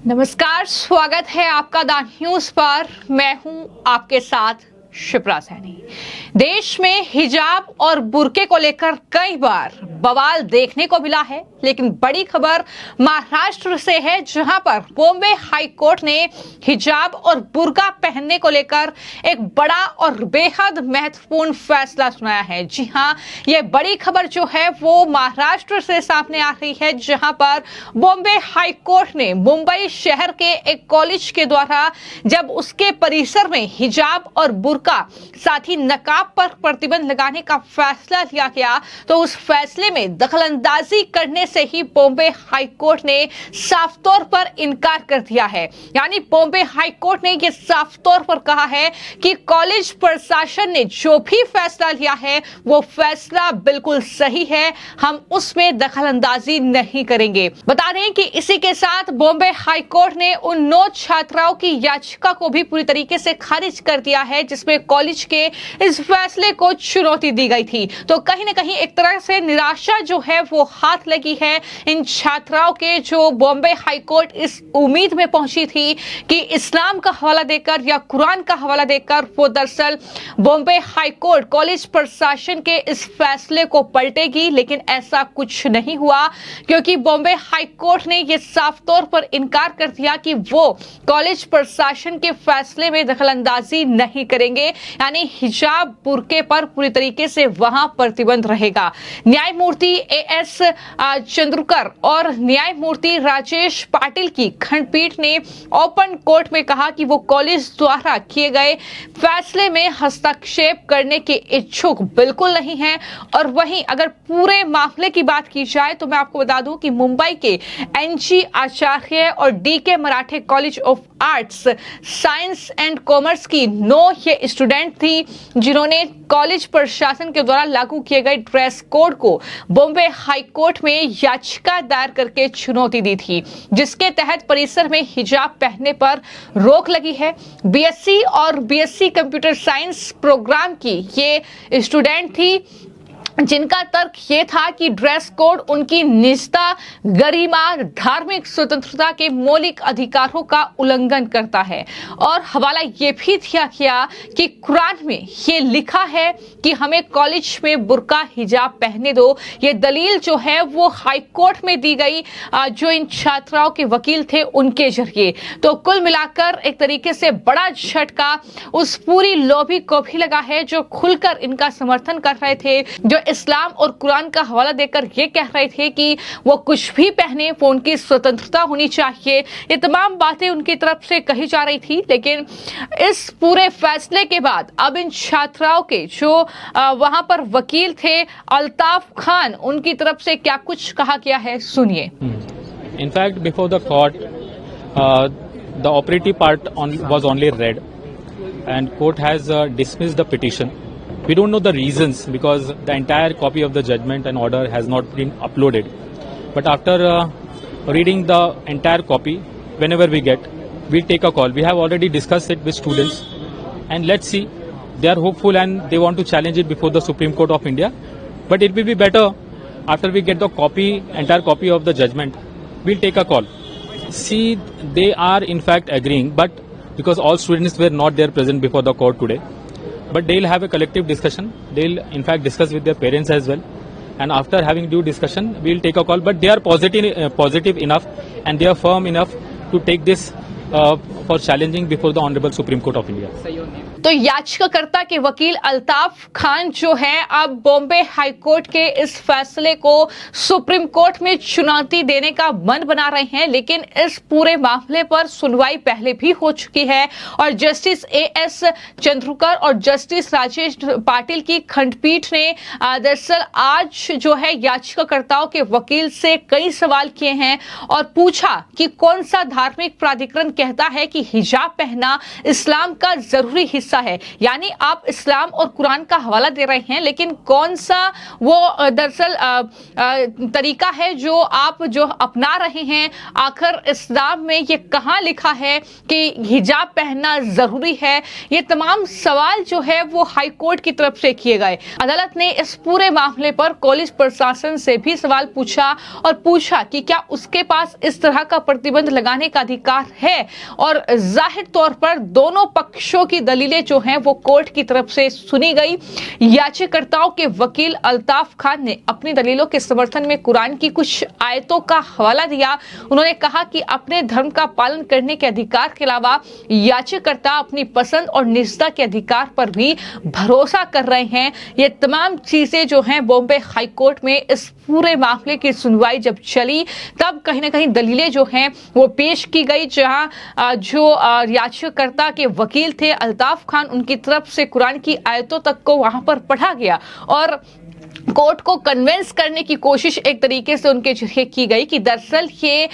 नमस्कार, स्वागत है आपका द न्यूज पर। मैं हूं आपके साथ शिप्रा सैनी। देश में हिजाब और बुर्के को लेकर कई बार बवाल देखने को मिला है, लेकिन बड़ी खबर महाराष्ट्र से है, जहां पर बॉम्बे हाई कोर्ट ने हिजाब और बुर्का पहनने को लेकर एक बड़ा और बेहद महत्वपूर्ण फैसला सुनाया है। जी हां, यह बड़ी खबर जो है वो महाराष्ट्र से सामने आ रही है, जहां पर बॉम्बे हाई कोर्ट ने मुंबई शहर के एक कॉलेज के द्वारा जब उसके परिसर में हिजाब और बुर्का साथ ही नकाब पर प्रतिबंध लगाने का फैसला लिया गया, तो उस फैसले में दखलंदाजी करने से ही बॉम्बे हाई कोर्ट ने साफ तौर पर इनकार कर दिया है। यानी बॉम्बे हाई कोर्ट ने यह साफ तौर पर कहा है कि कॉलेज प्रशासन ने जो भी फैसला लिया है वो फैसला बिल्कुल सही है, हम उसमें दखलंदाजी नहीं करेंगे। बता दें कि इसी के साथ बॉम्बे हाई कोर्ट ने उन 9 छात्राओं की याचिका को भी पूरी तरीके से खारिज कर दिया है, जिसमें कॉलेज के इस फैसले को चुनौती दी गई थी। तो कहीं ना कहीं एक तरह से निराशा जो है वो हाथ लगी है इन छात्राओं के, जो बॉम्बे हाई कोर्ट इस उम्मीद में पहुंची थी कि इस्लाम का हवाला देकर या कुरान का हवाला देकर वो दरअसल बॉम्बे हाई कोर्ट कॉलेज प्रशासन के इस फैसले को पलटेगी, लेकिन ऐसा कुछ नहीं हुआ, क्योंकि बॉम्बे हाई कोर्ट ने यह साफ तौर पर इनकार कर दिया कि वो कॉलेज प्रशासन के फैसले में दखलंदाजी नहीं करेंगे। यानी हिजाब बुर्के पर पूरी तरीके से वहां प्रतिबंध रहेगा। न्यायमूर्ति एएस चंद्रकर और न्यायमूर्ति राजेश पाटिल की खंडपीठ ने ओपन कोर्ट में कहा कि वो कॉलेज द्वारा किए गए फैसले में हस्तक्षेप करने के इच्छुक बिल्कुल नहीं है। और वहीं अगर पूरे मामले की बात की जाए तो मैं आपको बता दूं कि मुंबई के एनजी आचार्य और DK Marathe college of arts science and commerce की 9 ये स्टूडेंट थी, जिन्होंने कॉलेज प्रशासन के द्वारा लागू किए गए ड्रेस कोड को बॉम्बे हाई कोर्ट में याचिका दायर करके चुनौती दी थी, जिसके तहत परिसर में हिजाब पहनने पर रोक लगी है। बीएससी और बीएससी कंप्यूटर साइंस प्रोग्राम की ये स्टूडेंट थी, जिनका तर्क ये था कि ड्रेस कोड उनकी निजता, गरिमा, धार्मिक स्वतंत्रता के मौलिक अधिकारों का उल्लंघन करता है। और हवाला ये भी दिया गया कि कुरान में ये लिखा है कि हमें कॉलेज में बुर्का हिजाब पहनने दो। ये दलील जो है वो हाई कोर्ट में दी गई, जो इन छात्राओं के वकील थे उनके जरिए। तो कुल मिलाकर एक तरीके से बड़ा झटका उस पूरी लॉबी को भी लगा है, जो खुलकर इनका समर्थन कर रहे थे, जो इस्लाम और कुरान का हवाला देकर ये कह रहे थे कि वो कुछ भी पहने, वो उनकी स्वतंत्रता होनी चाहिए। ये तमाम बातें उनकी तरफ से कही जा रही थी, लेकिन इस पूरे फैसले के बाद अब इन छात्राओं के जो वहां पर वकील थे अल्ताफ खान, उनकी तरफ से क्या कुछ कहा गया है, सुनिए। In fact before the court the operative part was only read and court has dismissed the petition. We don't know the reasons because the entire copy of the judgment and order has not been uploaded. But after reading the entire copy, whenever we get, we'll take a call. We have already discussed it with students, and let's see. They are hopeful and they want to challenge it before the Supreme Court of India. But it will be better after we get the copy, entire copy of the judgment. We'll take a call. See, they are in fact agreeing, but because all students were not there present before the court today. But they'll have a collective discussion. They'll in fact discuss with their parents as well. And after having due discussion, we'll take a call. But they are positive enough and they are firm enough to take this for challenging before the Honorable Supreme Court of India. तो याचिकाकर्ता के वकील अल्ताफ खान जो हैं, अब Bombay high court के इस फैसले को सुप्रीम कोर्ट में चुनौती देने का मन बना रहे हैं, लेकिन इस पूरे मामले पर सुनवाई पहले भी हो चुकी है और जस्टिस एएस चंद्रकर और जस्टिस राजेश पाटिल की खंडपीठ ने दरअसल आज जो है याचिकाकर्ताओं के वकील से कई सवाल किए हैं और पूछा कि कौन सा धार्मिक प्राधिकरण कहता है कि हिजाब पहनना इस्लाम का जरूरी हिस्सा है। यानी आप इस्लाम और कुरान का हवाला दे रहे हैं, लेकिन कौन सा वो दरअसल तरीका है जो आप अपना रहे हैं? आखिर इस्लाम में ये कहाँ लिखा है कि हिजाब पहनना जरूरी है? ये तमाम सवाल जो है वो हाई कोर्ट की तरफ से किए गए। अदालत ने इस पूरे मामले पर कॉलेज प्रशासन से भी सवाल पूछा और पूछा कि क्या उसके पास इस तरह का प्रतिबंध लगाने का अधिकार है। और जाहिर तौर पर दोनों पक्षों की दलीलें जो हैं वो कोर्ट की तरफ से सुनी गई। याचिकाकर्ताओं के वकील अल्ताफ खान ने अपनी दलीलों के समर्थन में कुरान की कुछ आयतों का हवाला दिया। उन्होंने कहा कि अपने धर्म का पालन करने के अधिकार के अलावा याचिकाकर्ता अपनी पसंद और निजता के अधिकार पर भी भरोसा कर रहे हैं। ये तमाम चीजें जो हैं बॉम्बे हाई कोर्ट में इस पूरे मामले की सुनवाई जब चली तब कहीं ना कहीं दलीलें जो हैं वो पेश की गई, जहां जो याचिकाकर्ता के वकील थे अल्ताफ खान, उनकी तरफ से कुरान की आयतों तक को वहां पर पढ़ा गया और कोर्ट को कन्विंस करने की कोशिश एक तरीके से उनके जरिए की गई कि दरअसल ये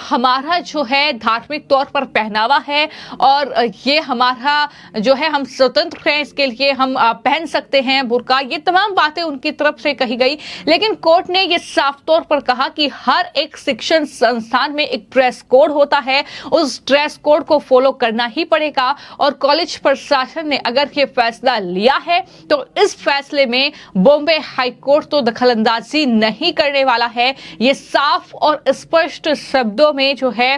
हमारा जो है धार्मिक तौर पर पहनावा है और ये हमारा जो है हम स्वतंत्र हैं, इसके लिए हम पहन सकते हैं बुर्का। ये तमाम बातें उनकी तरफ से कही गई, लेकिन कोर्ट ने ये साफ तौर पर कहा कि हर एक शिक्षण संस्थान में एक ड्रेस कोड होता है, उस ड्रेस कोड को फॉलो करना ही पड़ेगा। और कॉलेज प्रशासन ने अगर ये फैसला लिया है तो इस फैसले में बॉम्बे हाई कोर्ट तो दखलंदाजी नहीं करने वाला है। ये साफ और स्पष्ट शब्दों में जो है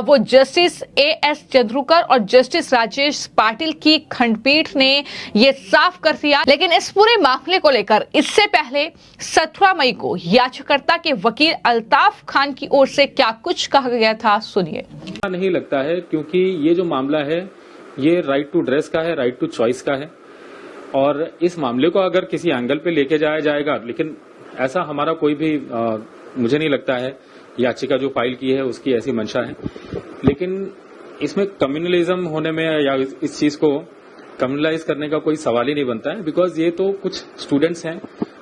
वो जस्टिस एएस चंद्रूकर और जस्टिस राजेश पाटिल की खंडपीठ ने ये साफ कर दिया। लेकिन इस पूरे मामले को लेकर इससे पहले 17 मई को याचिकाकर्ता के वकील अल्ताफ खान की ओर से क्या कुछ कहा गया था, सुनिए। नहीं लगता है, क्योंकि ये जो मामला है ये राइट टू ड्रेस का है, राइट टू चॉइस का है और इस मामले को अगर किसी एंगल पे लेके जाया जाएगा, लेकिन ऐसा हमारा कोई भी मुझे नहीं लगता है याचिका जो फाइल की है उसकी ऐसी मंशा है। लेकिन इसमें कम्युनलिज्म होने में या इस चीज को कम्युनलाइज करने का कोई सवाल ही नहीं बनता है, बिकॉज ये तो कुछ स्टूडेंट्स हैं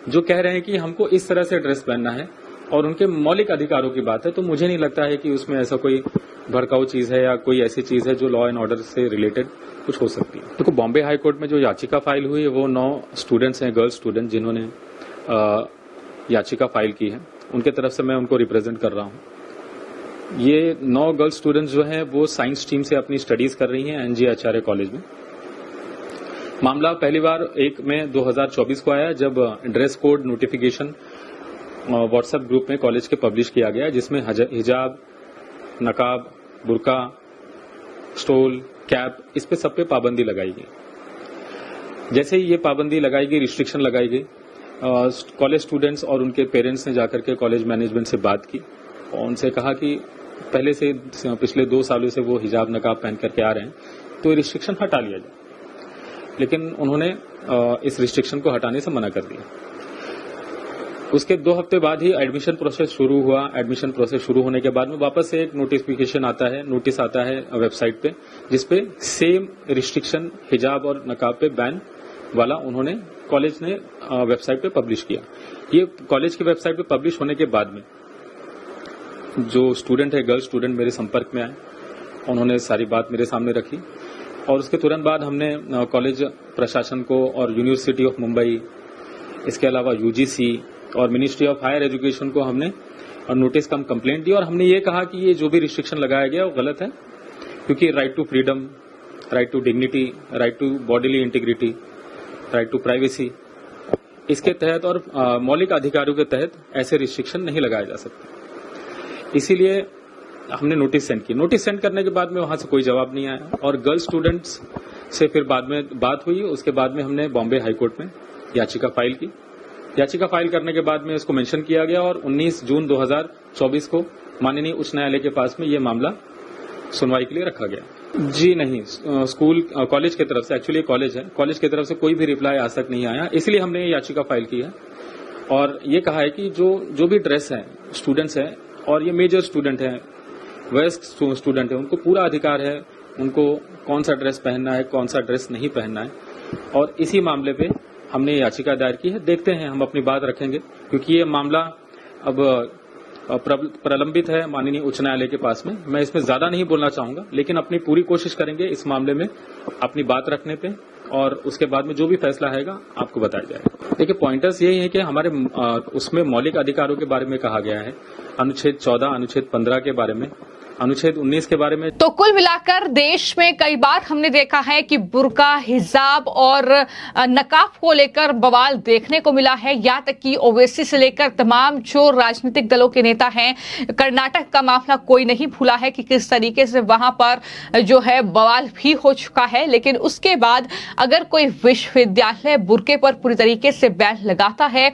जो कह रहे हैं कि हमको इस तरह से ड्रेस पहनना है और उनके मौलिक अधिकारों की बात है। तो मुझे नहीं लगता है कि उसमें ऐसा कोई भड़काऊ चीज है या कोई ऐसी चीज है जो लॉ एंड ऑर्डर से रिलेटेड कुछ हो सकती है। देखो, बॉम्बे हाई कोर्ट में जो याचिका फाइल हुई है वो 9 स्टूडेंट्स हैं, गर्ल्स स्टूडेंट, जिन्होंने याचिका फाइल की है। उनके तरफ से मैं उनको रिप्रेजेंट कर रहा हूं। ये 9 गर्ल्स स्टूडेंट्स जो हैं वो साइंस स्ट्रीम से अपनी स्टडीज कर रही हैं एनजी आचार्य कॉलेज में। मामला पहली बार 1 मई 2024 को आया जब dress code notification WhatsApp group में कॉलेज के पब्लिश किया गया, जिसमें हिजाब, नकाब, बुर्का, स्टोल, कैप, इस पे सब पे पाबंदी लगाई गई। जैसे ही ये पाबंदी लगाई गई, रिस्ट्रिक्शन लगाई गई, कॉलेज स्टूडेंट्स और उनके पेरेंट्स ने जाकर के कॉलेज मैनेजमेंट से बात की और उनसे कहा कि पहले से पिछले 2 सालों से वो हिजाब नकाब पहन करके आ रहे हैं, तो रिस्ट्रिक्शन हटा लिया जाए। लेकिन उन्होंने इस रिस्ट्रिक्शन को हटाने से मना कर दिया। उसके 2 हफ्ते बाद ही एडमिशन प्रोसेस शुरू हुआ। एडमिशन प्रोसेस शुरू होने के बाद में वापस से एक नोटिफिकेशन आता है, नोटिस आता है वेबसाइट पे, जिसपे सेम रिस्ट्रिक्शन हिजाब और नकाब पे बैन वाला उन्होंने कॉलेज ने वेबसाइट पे पब्लिश किया। ये कॉलेज की वेबसाइट पे पब्लिश होने के बाद में जो स्टूडेंट है, गर्ल स्टूडेंट, मेरे संपर्क में आए, उन्होंने सारी बात मेरे सामने रखी और उसके तुरंत बाद हमने कॉलेज प्रशासन को और यूनिवर्सिटी ऑफ मुंबई, इसके अलावा यूजीसी और मिनिस्ट्री ऑफ हायर एजुकेशन को हमने नोटिस कम कंप्लेंट दी और हमने ये कहा कि ये जो भी रिस्ट्रिक्शन लगाया गया वो गलत है, क्योंकि right to freedom, right to dignity, right to bodily integrity, right to privacy, इसके तहत और मौलिक अधिकारों के तहत ऐसे रिस्ट्रिक्शन नहीं लगाए जा सकते। इसीलिए हमने नोटिस सेंड की। नोटिस सेंड करने के बाद में वहां से कोई जवाब नहीं आया और गर्ल स्टूडेंट्स से फिर बाद में बात हुई। उसके बाद में हमने बॉम्बे हाईकोर्ट में याचिका फाइल की। याचिका फाइल करने के बाद में इसको मेंशन किया गया और 19 जून 2024 को माननीय उच्च न्यायालय के पास में ये मामला सुनवाई के लिए रखा गया। जी नहीं, स्कूल कॉलेज की तरफ से, एक्चुअली कॉलेज है, कॉलेज की तरफ से कोई भी रिप्लाई आज तक नहीं आया, इसलिए हमने ये याचिका फाइल की है और ये कहा है कि जो भी ड्रेस है, स्टूडेंट्स हैं और ये मेजर स्टूडेंट है, वयस्क स्टूडेंट है, उनको पूरा अधिकार है उनको कौन सा ड्रेस पहनना है, कौन सा ड्रेस नहीं पहनना है। और इसी मामले पे हमने याचिका दायर की है। देखते हैं, हम अपनी बात रखेंगे, क्योंकि ये मामला अब प्रलंबित है माननीय उच्च न्यायालय के पास में। मैं इसमें ज्यादा नहीं बोलना चाहूंगा, लेकिन अपनी पूरी कोशिश करेंगे इस मामले में अपनी बात रखने पे, और उसके बाद में जो भी फैसला आएगा आपको बताया जाएगा। देखिए, पॉइंटर्स यही है कि हमारे उसमें मौलिक अधिकारों के बारे में कहा गया है, अनुच्छेद 14, अनुच्छेद 15 के बारे में, अनुच्छेद 19 के बारे में। तो कुल मिलाकर देश में कई बार हमने देखा है कि बुर्का, हिजाब और नकाब को लेकर बवाल देखने को मिला है। यहाँ तक कि ओवैसी से लेकर तमाम जो राजनीतिक दलों के नेता हैं, कर्नाटक का मामला कोई नहीं भूला है कि किस तरीके से वहां पर जो है बवाल भी हो चुका है। लेकिन उसके बाद अगर कोई विश्वविद्यालय बुर्के पर पूरी तरीके से बैन लगाता है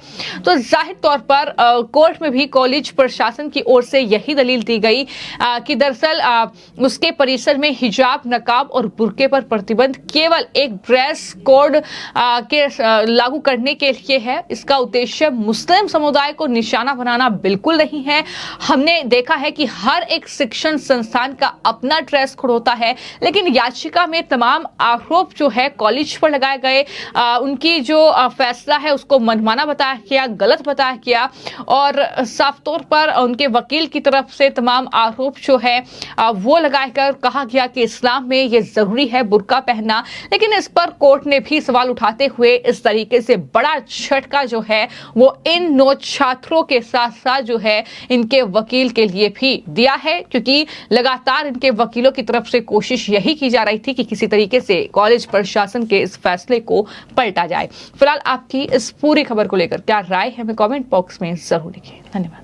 तो जाहिर तौर पर कोर्ट में भी कॉलेज प्रशासन की ओर से यही दलील दी गई कि दरअसल उसके परिसर में हिजाब, नकाब और बुर्के पर प्रतिबंध केवल एक ड्रेस कोड के लागू करने के लिए है। इसका उद्देश्य मुस्लिम समुदाय को निशाना बनाना बिल्कुल नहीं है। हमने देखा है कि हर एक शिक्षण संस्थान का अपना ड्रेस कोड होता है, लेकिन याचिका में तमाम आरोप जो है कॉलेज पर लगाए गए, उनकी जो फैसला है उसको मनमाना बताया गया, गलत बताया गया, और साफ तौर पर उनके वकील की तरफ से तमाम आरोप जो है वो लगाकर कहा गया कि इस्लाम में ये जरूरी है बुर्का पहनना। लेकिन इस पर कोर्ट ने भी सवाल उठाते हुए इस तरीके से बड़ा झटका जो है वो इन 9 छात्रों के साथ साथ जो है इनके वकील के लिए भी दिया है, क्योंकि लगातार इनके वकीलों की तरफ से कोशिश यही की जा रही थी कि किसी तरीके से कॉलेज प्रशासन के इस फैसले को पलटा जाए। फिलहाल आपकी इस पूरी खबर को लेकर क्या राय है, हमें कमेंट बॉक्स में जरूर लिखिए। धन्यवाद।